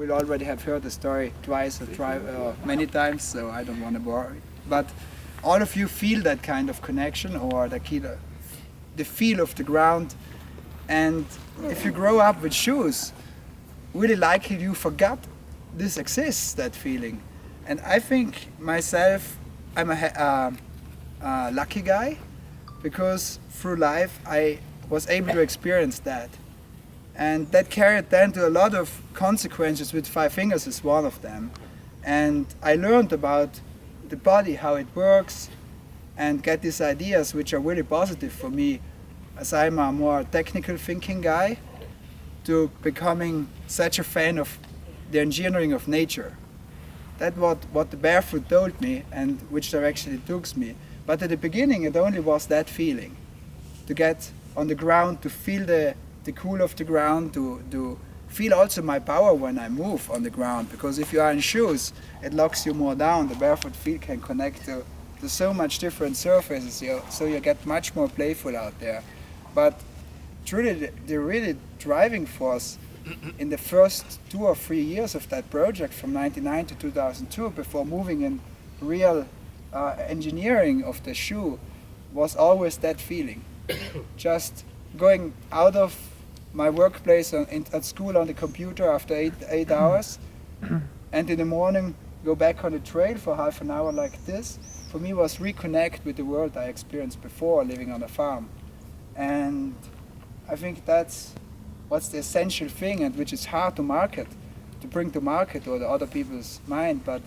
will already have heard the story twice or many times, so I don't want to bore you. But all of you feel that kind of connection, or the feel of the ground. And if you grow up with shoes, really likely you forgot this exists, that feeling. And I think myself, I'm a lucky guy, because through life I was able to experience that. And that carried then to a lot of consequences, with Fivefingers is one of them. And I learned about the body, how it works, and get these ideas which are really positive for me, as I'm a more technical thinking guy, to becoming such a fan of the engineering of nature. That's what the barefoot told me, and which direction it took me. But at the beginning it only was that feeling, to get on the ground, to feel the cool of the ground, to feel also my power when I move on the ground, because if you are in shoes, it locks you more down. The barefoot feet can connect to so much different surfaces, so you get much more playful out there. But truly, the really driving force in the first 2 or 3 years of that project, from '99 to 2002, before moving in real engineering of the shoe, was always that feeling. Just going out of my workplace at school on the computer after eight hours, and in the morning go back on the trail for half an hour like this, for me was reconnect with the world I experienced before living on a farm. And I think that's what's the essential thing, and which is hard to market, to bring to market or to other people's mind, but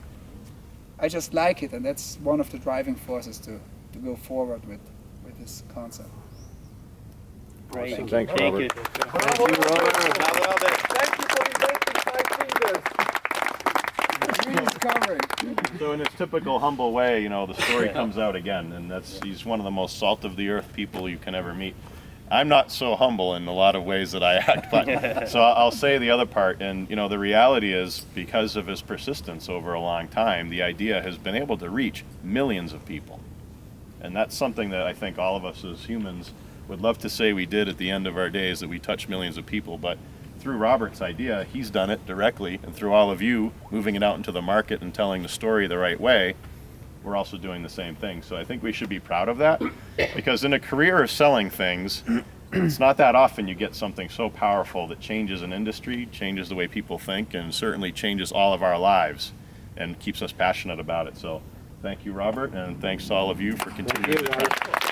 I just like it, and that's one of the driving forces to go forward with this concept. Great. Awesome. Thank you. Thank you. Thank you, Robert. Thank you for inventing Fivefingers. Rediscovering. So in his typical humble way, you know, the story comes out again, and he's one of the most salt of the earth people you can ever meet. I'm not so humble in a lot of ways that I act, but so I'll say the other part. And you know, the reality is, because of his persistence over a long time, the idea has been able to reach millions of people, and that's something that I think all of us as humans would love to say we did at the end of our days, that we touched millions of people. But through Robert's idea, he's done it directly, and through all of you moving it out into the market and telling the story the right way, we're also doing the same thing. So I think we should be proud of that, because in a career of selling things, it's not that often you get something so powerful that changes an industry, changes the way people think, and certainly changes all of our lives and keeps us passionate about it. So thank you, Robert, and thanks to all of you for continuing to